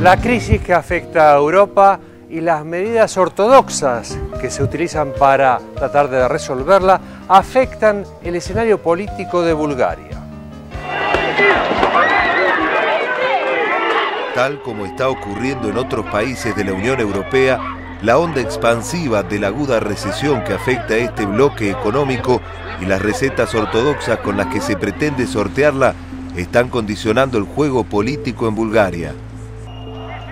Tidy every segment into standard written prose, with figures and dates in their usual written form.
La crisis que afecta a Europa y las medidas ortodoxas que se utilizan para tratar de resolverla afectan el escenario político de Bulgaria. Tal como está ocurriendo en otros países de la Unión Europea, la onda expansiva de la aguda recesión que afecta a este bloque económico y las recetas ortodoxas con las que se pretende sortearla están condicionando el juego político en Bulgaria.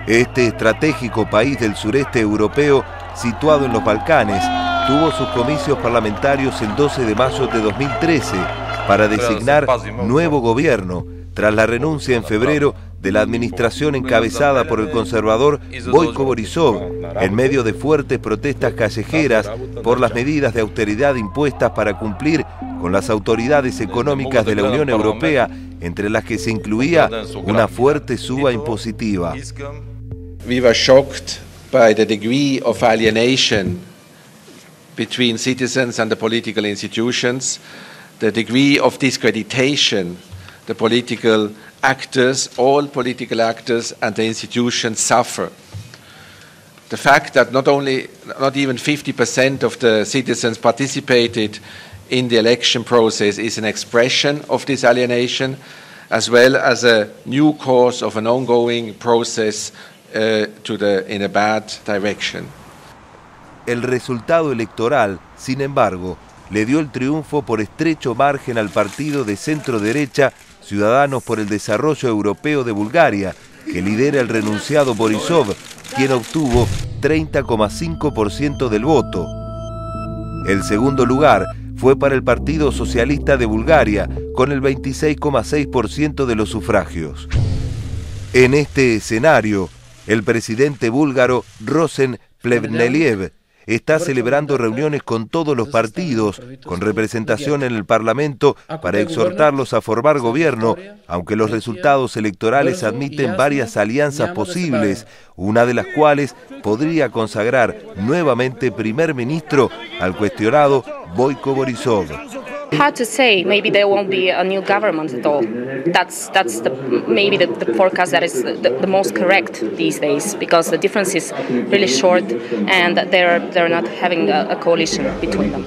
Este estratégico país del sureste europeo, situado en los Balcanes, tuvo sus comicios parlamentarios el 12 de mayo de 2013 para designar nuevo gobierno, tras la renuncia en febrero de la administración encabezada por el conservador Boyko Borisov, en medio de fuertes protestas callejeras por las medidas de austeridad impuestas para cumplir con las autoridades económicas de la Unión Europea, entre las que se incluía una fuerte suba impositiva. We were shocked by the degree of alienation between citizens and the political institutions, the degree of discreditation the political actors, all political actors and the institutions suffer. The fact that not even 50% of the citizens participated in the election process is an expression of this alienation, as well as a new course of an ongoing process in a bad direction. El resultado electoral, sin embargo, le dio el triunfo por estrecho margen al partido de centro-derecha Ciudadanos por el Desarrollo Europeo de Bulgaria, que lidera el renunciado Borisov, quien obtuvo 30,5% del voto. El segundo lugar fue para el Partido Socialista de Bulgaria, con el 26,6% de los sufragios. En este escenario, el presidente búlgaro Rosen Plevneliev está celebrando reuniones con todos los partidos, con representación en el Parlamento, para exhortarlos a formar gobierno, aunque los resultados electorales admiten varias alianzas posibles, una de las cuales podría consagrar nuevamente primer ministro al cuestionado Boyko Borisov. Hard to say. Maybe there won't be a new government at all. That's maybe the forecast that is the most correct these days, because the difference is really short and they're not having a coalition between them.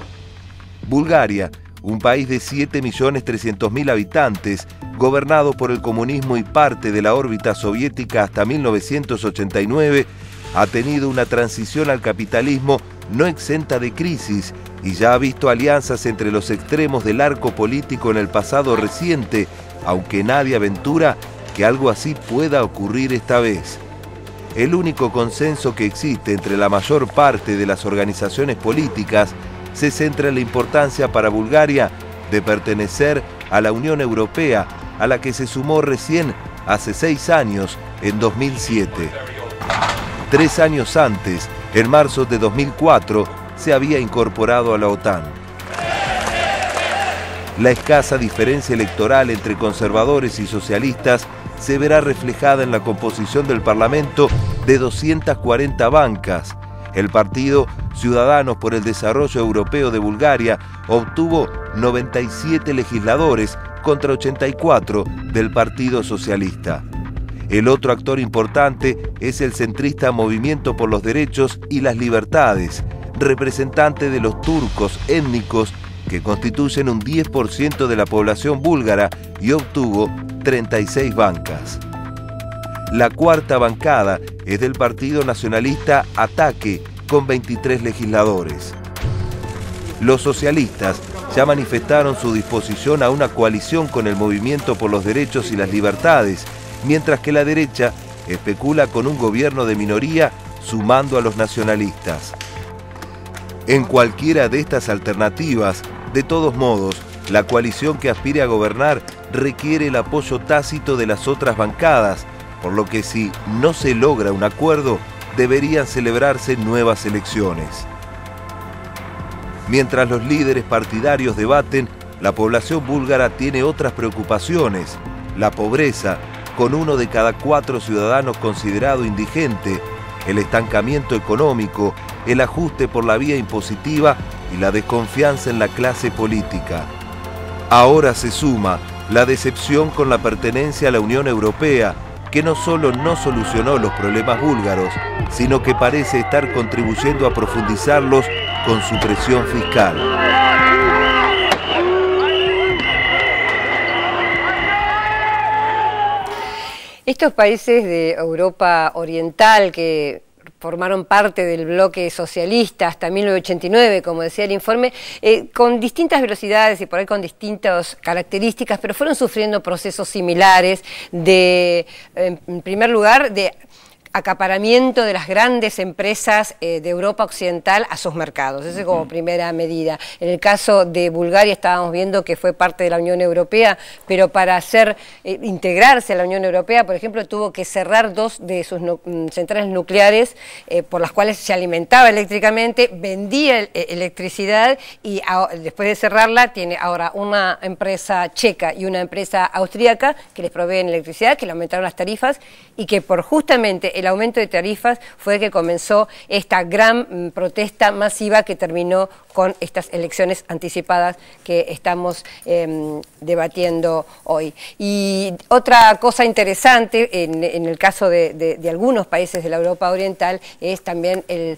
Bulgaria, un país de 7.300.000 habitantes, gobernado por el comunismo y parte de la órbita soviética hasta 1989, ha tenido una transición al capitalismo no exenta de crisis y ya ha visto alianzas entre los extremos del arco político en el pasado reciente, aunque nadie aventura que algo así pueda ocurrir esta vez. El único consenso que existe entre la mayor parte de las organizaciones políticas se centra en la importancia para Bulgaria de pertenecer a la Unión Europea, a la que se sumó recién hace 6 años, en 2007. 3 años antes, en marzo de 2004, se había incorporado a la OTAN. La escasa diferencia electoral entre conservadores y socialistas se verá reflejada en la composición del Parlamento de 240 bancas. El partido Ciudadanos por el Desarrollo Europeo de Bulgaria obtuvo 97 legisladores contra 84 del Partido Socialista. El otro actor importante es el centrista Movimiento por los Derechos y las Libertades, representante de los turcos étnicos que constituyen un 10% de la población búlgara y obtuvo 36 bancas. La cuarta bancada es del partido nacionalista Ataque, con 23 legisladores. Los socialistas ya manifestaron su disposición a una coalición con el Movimiento por los Derechos y las Libertades, mientras que la derecha especula con un gobierno de minoría sumando a los nacionalistas. En cualquiera de estas alternativas, de todos modos, la coalición que aspire a gobernar requiere el apoyo tácito de las otras bancadas, por lo que si no se logra un acuerdo, deberían celebrarse nuevas elecciones. Mientras los líderes partidarios debaten, la población búlgara tiene otras preocupaciones: la pobreza, con 1 de cada 4 ciudadanos considerado indigente, el estancamiento económico, el ajuste por la vía impositiva y la desconfianza en la clase política. Ahora se suma la decepción con la pertenencia a la Unión Europea, que no solo no solucionó los problemas búlgaros, sino que parece estar contribuyendo a profundizarlos con su presión fiscal. Estos países de Europa Oriental que formaron parte del bloque socialista hasta 1989, como decía el informe, con distintas velocidades y por ahí con distintas características, pero fueron sufriendo procesos similares de, en primer lugar, de acaparamiento de las grandes empresas de Europa Occidental a sus mercados. Eso es como primera medida. En el caso de Bulgaria estábamos viendo que fue parte de la Unión Europea, pero para integrarse a la Unión Europea, por ejemplo, tuvo que cerrar 2 de sus centrales nucleares por las cuales se alimentaba eléctricamente, vendía electricidad y después de cerrarla tiene ahora una empresa checa y una empresa austríaca que les proveen electricidad, que le aumentaron las tarifas y que por justamente el aumento de tarifas fue que comenzó esta gran protesta masiva que terminó con estas elecciones anticipadas que estamos debatiendo hoy. Y otra cosa interesante en el caso de algunos países de la Europa Oriental es también el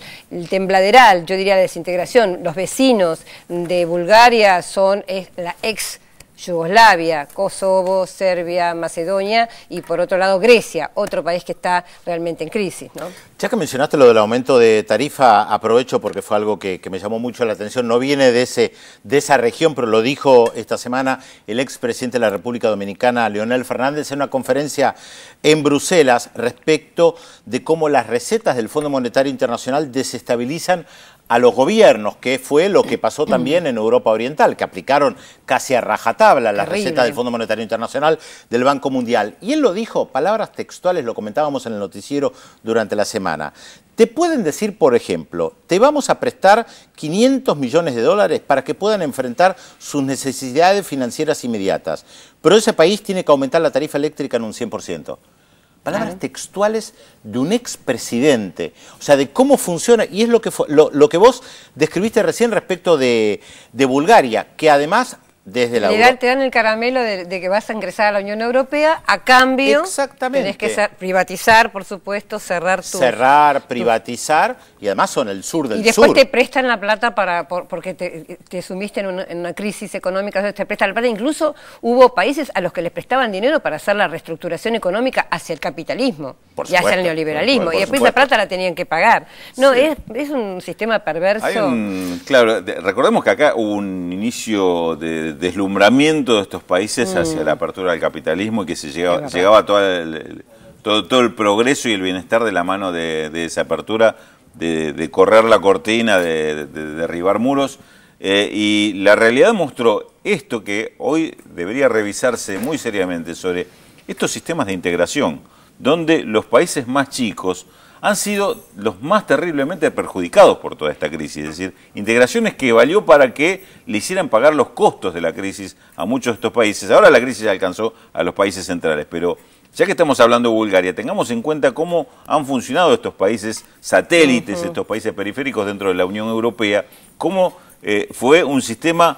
tembladeral, yo diría la desintegración. Los vecinos de Bulgaria son la ex Yugoslavia, Kosovo, Serbia, Macedonia y por otro lado Grecia, otro país que está realmente en crisis, ¿no? Ya que mencionaste lo del aumento de tarifa, aprovecho porque fue algo que me llamó mucho la atención, no viene de esa región, pero lo dijo esta semana el expresidente de la República Dominicana, Leonel Fernández, en una conferencia en Bruselas respecto de cómo las recetas del Fondo Monetario Internacional desestabilizan a los gobiernos, que fue lo que pasó también en Europa Oriental, que aplicaron casi a rajatabla las recetas del Fondo Monetario Internacional, del Banco Mundial. Y él lo dijo, palabras textuales, lo comentábamos en el noticiero durante la semana. Te pueden decir, por ejemplo, te vamos a prestar 500 millones de dólares para que puedan enfrentar sus necesidades financieras inmediatas, pero ese país tiene que aumentar la tarifa eléctrica en un 100%. Palabras textuales de un expresidente, o sea, de cómo funciona, y es lo que vos describiste recién respecto de Bulgaria, que además desde la te dan el caramelo de que vas a ingresar a la Unión Europea, a cambio tenés que privatizar, por supuesto, cerrar, privatizar, y además son el sur del sur. Y después te prestan la plata porque te sumiste en una crisis económica, entonces te prestan la plata. Incluso hubo países a los que les prestaban dinero para hacer la reestructuración económica hacia el capitalismo y hacia el neoliberalismo, y después esa plata la tenían que pagar. No, sí. es un sistema perverso. Claro, recordemos que acá hubo un inicio de deslumbramiento de estos países hacia la apertura del capitalismo y que se llegaba todo el progreso y el bienestar de la mano de esa apertura, de correr la cortina, de derribar muros. Y la realidad mostró esto que hoy debería revisarse muy seriamente sobre estos sistemas de integración, donde los países más chicos han sido los más terriblemente perjudicados por toda esta crisis. Es decir, integraciones que valió para que le hicieran pagar los costos de la crisis a muchos de estos países. Ahora la crisis alcanzó a los países centrales, pero ya que estamos hablando de Bulgaria, tengamos en cuenta cómo han funcionado estos países satélites, estos países periféricos dentro de la Unión Europea, cómo fue un sistema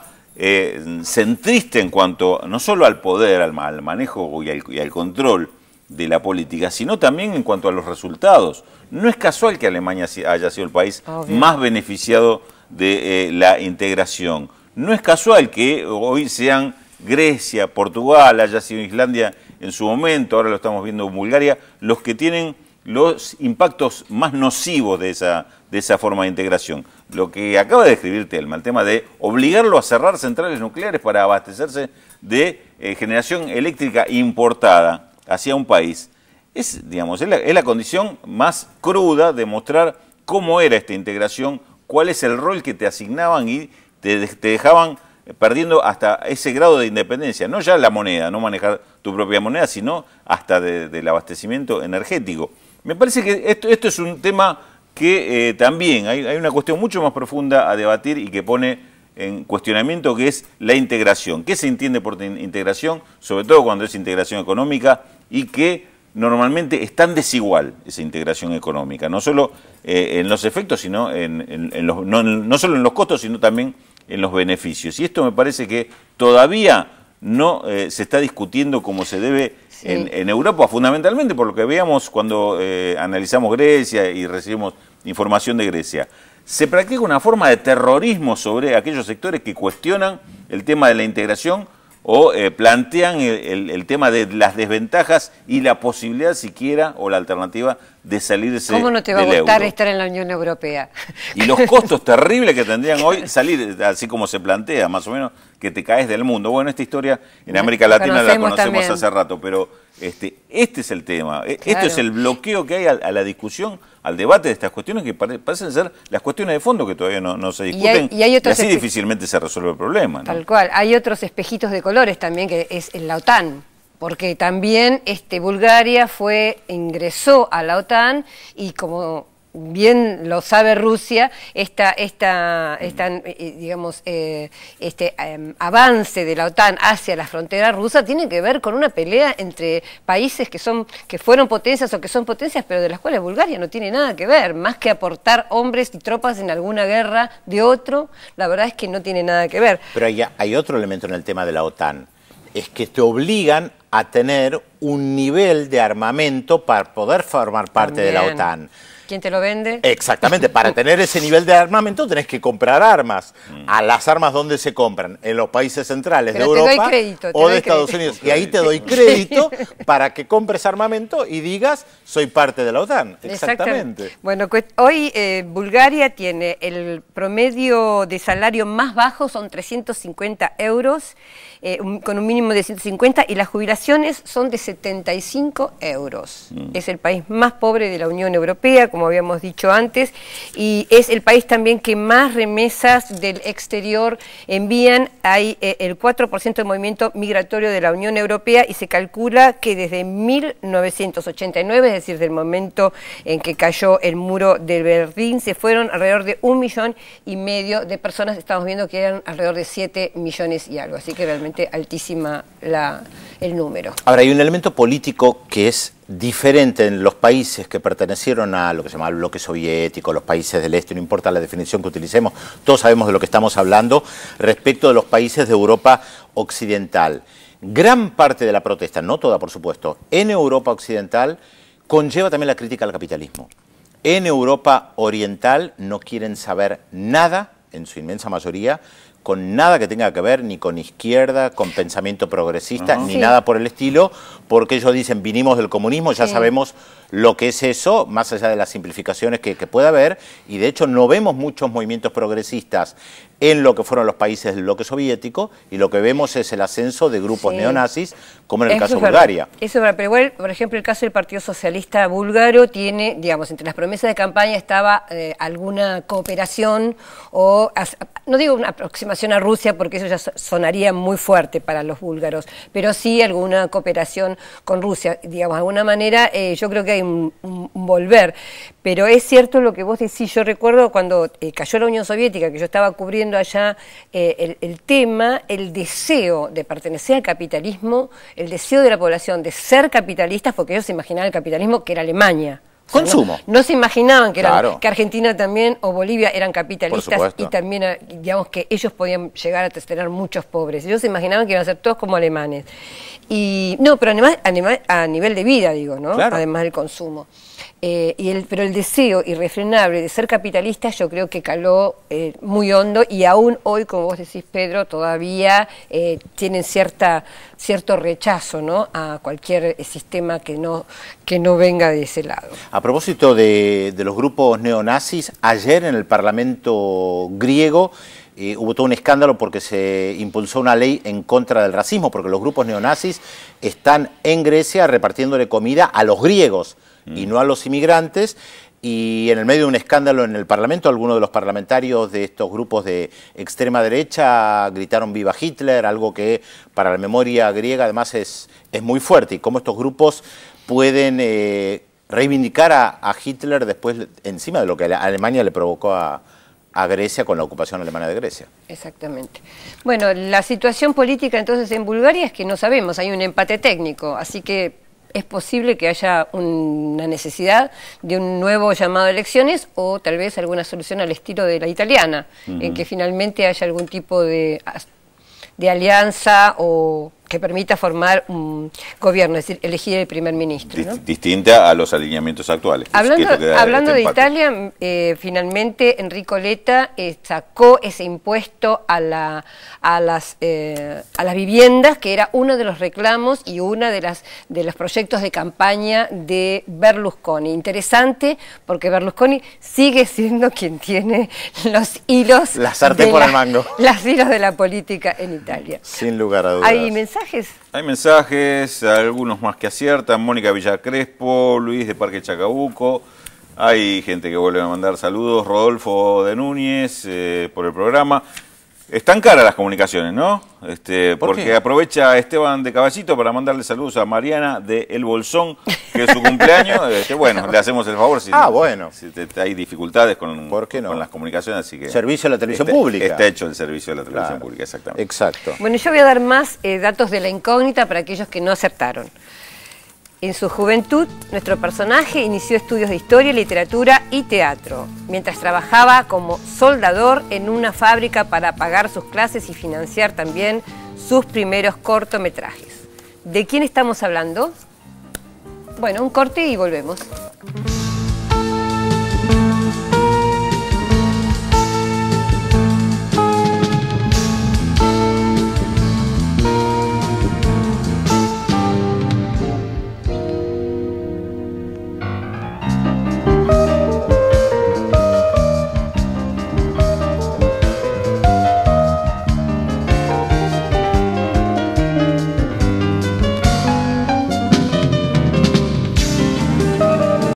centrista en cuanto no solo al poder, al manejo y al control de la política, sino también en cuanto a los resultados. No es casual que Alemania haya sido el país más beneficiado de la integración. No es casual que hoy sean Grecia, Portugal, haya sido Islandia en su momento, ahora lo estamos viendo en Bulgaria, los que tienen los impactos más nocivos de esa forma de integración. Lo que acaba de describir Telma, el tema de obligarlo a cerrar centrales nucleares para abastecerse de generación eléctrica importada hacia un país, es la condición más cruda de mostrar cómo era esta integración, cuál es el rol que te asignaban y te dejaban perdiendo hasta ese grado de independencia, no ya la moneda, no manejar tu propia moneda, sino hasta del abastecimiento energético. Me parece que esto es un tema que también hay una cuestión mucho más profunda a debatir y que pone en cuestionamiento, que es la integración. ¿Qué se entiende por integración? Sobre todo cuando es integración económica, y qué normalmente es tan desigual esa integración económica, no solo en los efectos, sino no solo en los costos, sino también en los beneficios. Y esto me parece que todavía no se está discutiendo como se debe en Europa, fundamentalmente por lo que veíamos cuando analizamos Grecia y recibimos información de Grecia. Se practica una forma de terrorismo sobre aquellos sectores que cuestionan el tema de la integración o plantean el tema de las desventajas y la posibilidad siquiera o la alternativa de salirse del euro. ¿Cómo no te va a gustar estar en la Unión Europea? Y los costos terribles que tendrían hoy salir, así como se plantea, más o menos, que te caes del mundo. Bueno, esta historia en América Latina la conocemos hace rato, pero este es el tema. Claro. Esto es el bloqueo que hay a la discusión, al debate de estas cuestiones que parecen ser las cuestiones de fondo que todavía no se discuten y así difícilmente se resuelve el problema, ¿no? Tal cual. Hay otros espejitos de colores también, que es en la OTAN. Porque también Bulgaria ingresó a la OTAN y como bien lo sabe Rusia, avance de la OTAN hacia la frontera rusa tiene que ver con una pelea entre países que fueron potencias o que son potencias, pero de las cuales Bulgaria no tiene nada que ver, más que aportar hombres y tropas en alguna guerra de otro, la verdad es que no tiene nada que ver. Pero hay otro elemento en el tema de la OTAN, es que te obligan a tener un nivel de armamento para poder formar parte de la OTAN. ¿Quién te lo vende? Exactamente, para tener ese nivel de armamento tenés que comprar armas. A las armas, ¿dónde se compran? En los países centrales de Europa o de Estados Unidos. Y ahí te doy crédito para que compres armamento y digas, soy parte de la OTAN. Exactamente. Bueno, hoy Bulgaria tiene el promedio de salario más bajo, son 350 euros, con un mínimo de 150, y las jubilaciones son de 75 euros. Es el país más pobre de la Unión Europea, como habíamos dicho antes, y es el país también que más remesas del exterior envían. Hay el 4% del movimiento migratorio de la Unión Europea, y se calcula que desde 1989, es decir, del momento en que cayó el muro de Berlín, se fueron alrededor de 1,5 millones de personas. Estamos viendo que eran alrededor de 7 millones y algo, así que realmente altísima el número. Ahora, hay un elemento político que es diferente en los países que pertenecieron a lo que se llama el bloque soviético, los países del este, no importa la definición que utilicemos, todos sabemos de lo que estamos hablando, respecto de los países de Europa Occidental. Gran parte de la protesta, no toda por supuesto, en Europa Occidental conlleva también la crítica al capitalismo. En Europa Oriental no quieren saber nada, en su inmensa mayoría, con nada que tenga que ver ni con izquierda, con pensamiento progresista, ni nada por el estilo, porque ellos dicen, vinimos del comunismo, ya sabemos lo que es eso, más allá de las simplificaciones que pueda haber, y de hecho no vemos muchos movimientos progresistas en lo que fueron los países del bloque soviético, y lo que vemos es el ascenso de grupos neonazis, como en el caso de Bulgaria. Eso es verdad, pero igual, por ejemplo, el caso del Partido Socialista Búlgaro tiene, digamos, entre las promesas de campaña estaba alguna cooperación o, no digo una aproximación a Rusia, porque eso ya sonaría muy fuerte para los búlgaros, pero sí alguna cooperación con Rusia, digamos, de alguna manera. Yo creo que hay un volver, pero es cierto lo que vos decís. Yo recuerdo cuando cayó la Unión Soviética, que yo estaba cubriendo allá el tema, el deseo de pertenecer al capitalismo, el deseo de la población de ser capitalistas, porque ellos se imaginaban el capitalismo que era Alemania. O sea, consumo. No se imaginaban que, que Argentina también o Bolivia eran capitalistas, y también, digamos, que ellos podían llegar a tener muchos pobres. Ellos se imaginaban que iban a ser todos como alemanes. Y no, pero además, a nivel de vida, digo, ¿no? Claro. Además del consumo. Pero el deseo irrefrenable de ser capitalista, yo creo que caló muy hondo, y aún hoy, como vos decís, Pedro, todavía tienen cierto rechazo, ¿no?, a cualquier sistema que no venga de ese lado. A propósito de los grupos neonazis, ayer en el Parlamento griego hubo todo un escándalo porque se impulsó una ley en contra del racismo, porque los grupos neonazis están en Grecia repartiéndole comida a los griegos y no a los inmigrantes, y en el medio de un escándalo en el Parlamento, algunos de los parlamentarios de estos grupos de extrema derecha gritaron viva Hitler, algo que para la memoria griega además es muy fuerte, y cómo estos grupos pueden reivindicar a Hitler después, encima de lo que Alemania le provocó a Grecia con la ocupación alemana de Grecia. Exactamente. Bueno, la situación política entonces en Bulgaria es que no sabemos, hay un empate técnico, así que es posible que haya una necesidad de un nuevo llamado a elecciones o tal vez alguna solución al estilo de la italiana, en que finalmente haya algún tipo de alianza o que permita formar un gobierno, es decir, elegir el primer ministro, ¿no? Distinta a los alineamientos actuales. Hablando de Italia, finalmente Enrico Letta sacó ese impuesto a las viviendas, que era uno de los reclamos y uno de los proyectos de campaña de Berlusconi. Interesante, porque Berlusconi sigue siendo quien tiene los hilos... La sartén por el mango. Los hilos de la política en Italia. Sin lugar a dudas. ¿Hay mensajes? Hay mensajes, algunos más que aciertan. Mónica Villacrespo, Luis de Parque Chacabuco. Hay gente que vuelve a mandar saludos. Rodolfo de Núñez por el programa. Están caras las comunicaciones, ¿no? Porque aprovecha Esteban de Caballito para mandarle saludos a Mariana de El Bolsón, que es su cumpleaños. Bueno, le hacemos el favor si hay dificultades con las comunicaciones. Así que servicio a la televisión pública. Está hecho el servicio de la televisión pública, exactamente. Exacto. Bueno, yo voy a dar más datos de la incógnita para aquellos que no acertaron. En su juventud, nuestro personaje inició estudios de historia, literatura y teatro, mientras trabajaba como soldador en una fábrica para pagar sus clases y financiar también sus primeros cortometrajes. ¿De quién estamos hablando? Bueno, un corte y volvemos.